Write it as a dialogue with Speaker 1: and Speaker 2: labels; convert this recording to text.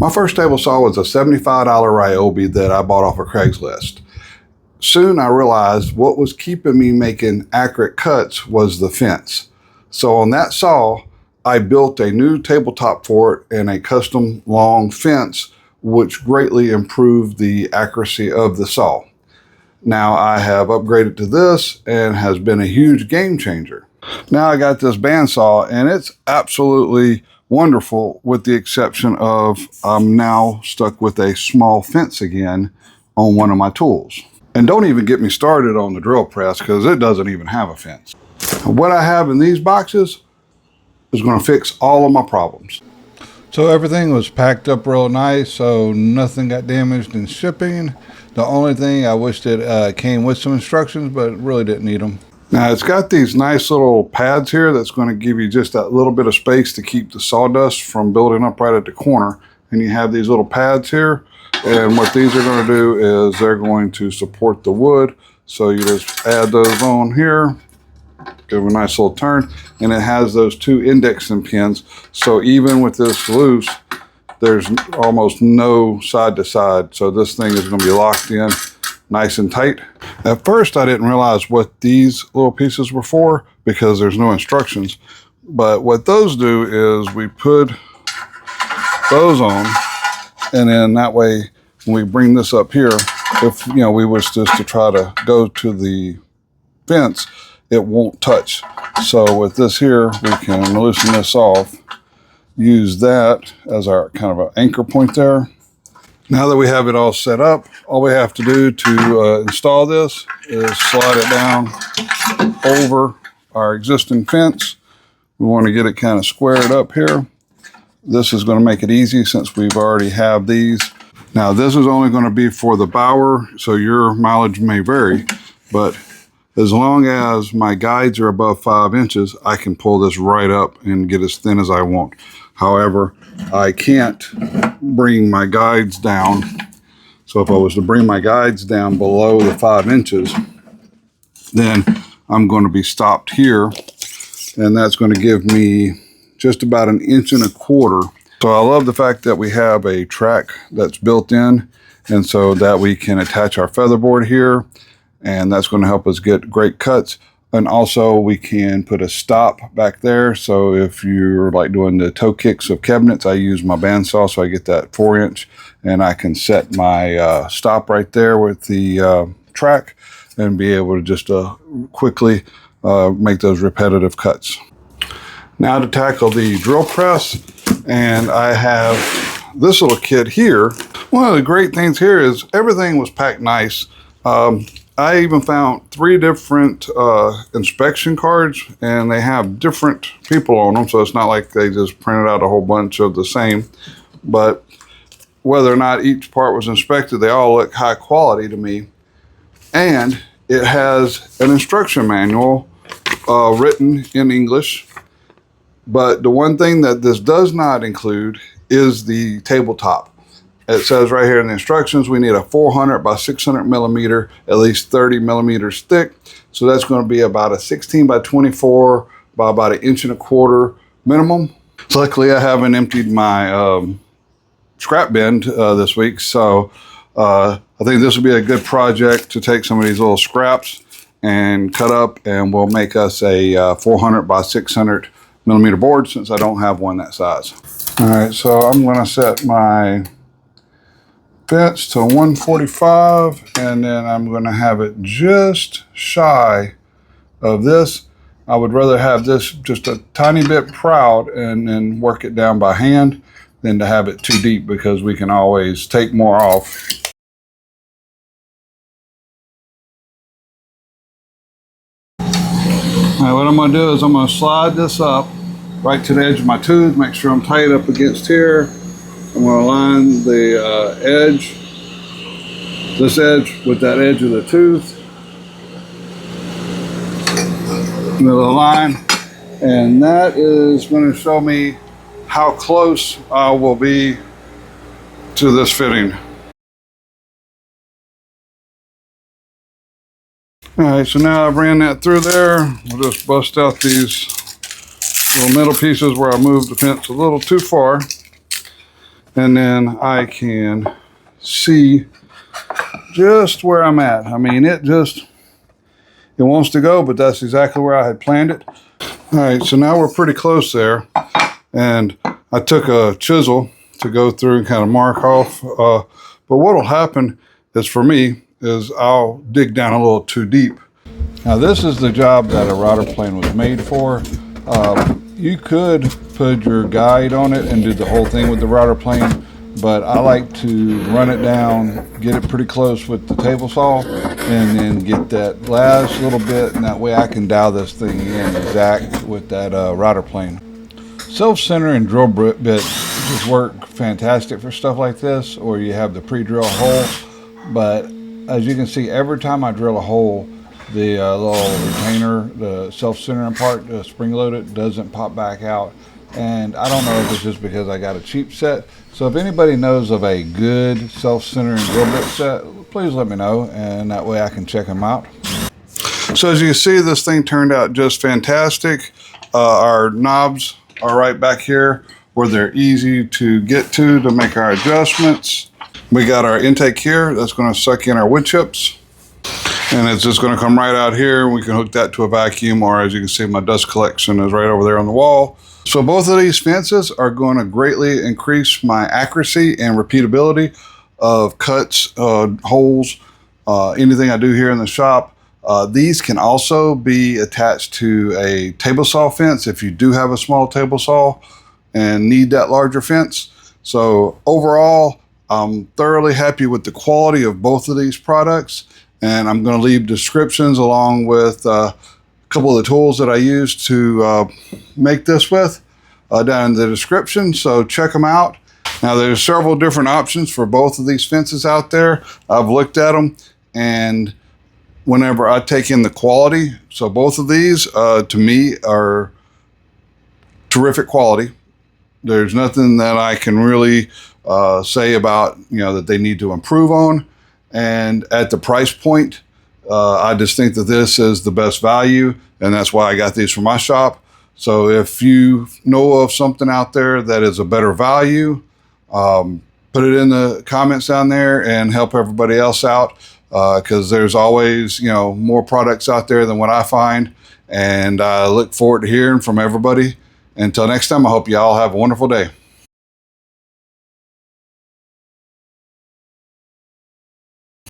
Speaker 1: My first table saw was a $75 Ryobi that I bought off of Craigslist. Soon I realized what was keeping me making accurate cuts was the fence. So on that saw, I built a new tabletop for it and a custom long fence, which greatly improved the accuracy of the saw. Now I have upgraded to this and has been a huge game changer. Now I got this bandsaw and it's absolutely wonderful, with the exception of I'm now stuck with a small fence again on one of my tools. And don't even get me started on the drill press, because it doesn't even have a fence. What I have in these boxes is going to fix all of my problems. So everything was packed up real nice, so nothing got damaged in shipping. The only thing I wished it came with some instructions, but really didn't need them. Now it's got these nice little pads here that's going to give you just that little bit of space to keep the sawdust from building up right at the corner. And you have these little pads here, and what these are going to do is they're going to support the wood. So you just add those on here, give a nice little turn, and it has those two indexing pins. So even with this loose, there's almost no side to side. So this thing is going to be locked in nice and tight. At first, I didn't realize what these little pieces were for because there's no instructions. But what those do is we put those on, and then that way, when we bring this up here, if we wish just to try to go to the fence, it won't touch. So with this here, we can loosen this off, use that as our kind of an anchor point there. Now that we have it all set up, all we have to do to install this is slide it down over our existing fence. We want to get it kind of squared up here. This is going to make it easy since we've already have these. Now this is only going to be for the bower, so your mileage may vary, but as long as my guides are above 5 inches, I can pull this right up and get as thin as I want. However, I can't bring my guides down. So if I was to bring my guides down below the 5 inches, then I'm going to be stopped here. And that's going to give me just about 1.25 inches. So I love the fact that we have a track that's built in, and so that we can attach our featherboard here, and that's going to help us get great cuts. And also we can put a stop back there. So if you're like doing the toe kicks of cabinets, I use my bandsaw, so I get that 4-inch, and I can set my stop right there with the track and be able to just quickly make those repetitive cuts. Now to tackle the drill press, and I have this little kit here. One of the great things here is everything was packed nice. I even found 3 different inspection cards, and they have different people on them, so it's not like they just printed out a whole bunch of the same. But whether or not each part was inspected, they all look high quality to me. And it has an instruction manual written in English. But the one thing that this does not include is the tabletop. It says right here in the instructions, we need a 400 by 600 millimeter, at least 30 millimeters thick. So that's going to be about a 16 by 24 by about 1.25 inches minimum. Luckily, I haven't emptied my scrap bin this week. So I think this will be a good project to take some of these little scraps and cut up, and we'll make us a 400 by 600 millimeter board, since I don't have one that size. All right, so I'm going to set my fence to 145, and then I'm going to have it just shy of this. I would rather have this just a tiny bit proud and then work it down by hand than to have it too deep, because we can always take more off. All right, what I'm going to do is I'm going to slide this up right to the edge of my tooth, make sure I'm tight up against here. I'm going to line the edge, this edge with that edge of the tooth, middle line, and that is going to show me how close I will be to this fitting. All right, so now I've ran that through there. We'll just bust out these little middle pieces where I moved the fence a little too far. and then I can see just where I'm at. I mean, it wants to go, but that's exactly where I had planned it. All right, so now we're pretty close there. And I took a chisel to go through and kind of mark off. But what'll happen is, for me, is I'll dig down a little too deep. Now this is the job that a router plane was made for. You could put your guide on it and do the whole thing with the router plane, but I like to run it down, get it pretty close with the table saw, and then get that last little bit, and that way I can dial this thing in exact with that router plane. Self-center and drill bit just work fantastic for stuff like this, or you have the pre-drill hole. But as you can see, every time I drill a hole, the little retainer, the self-centering part, the spring-loaded, doesn't pop back out. And I don't know if it's just because I got a cheap set. So if anybody knows of a good self-centering drill bit set, please let me know, and that way I can check them out. So as you can see, this thing turned out just fantastic. Our knobs are right back here where they're easy to get to make our adjustments. We got our intake here that's going to suck in our wood chips, and it's just going to come right out here. We can hook that to a vacuum, or as you can see, my dust collection is right over there on the wall. So both of these fences are going to greatly increase my accuracy and repeatability of cuts, holes, anything I do here in the shop. These can also be attached to a table saw fence if you do have a small table saw and need that larger fence. So overall, I'm thoroughly happy with the quality of both of these products, and I'm going to leave descriptions along with a couple of the tools that I used to make this with down in the description, so check them out. Now there's several different options for both of these fences out there. I've looked at them, and whenever I take in the quality, so both of these to me are terrific quality. There's nothing that I can really say about, that they need to improve on. And at the price point, I just think that this is the best value, and that's why I got these from my shop. So if you know of something out there that is a better value, put it in the comments down there and help everybody else out, because there's always, more products out there than what I find. And I look forward to hearing from everybody. Until next time, I hope you all have a wonderful day.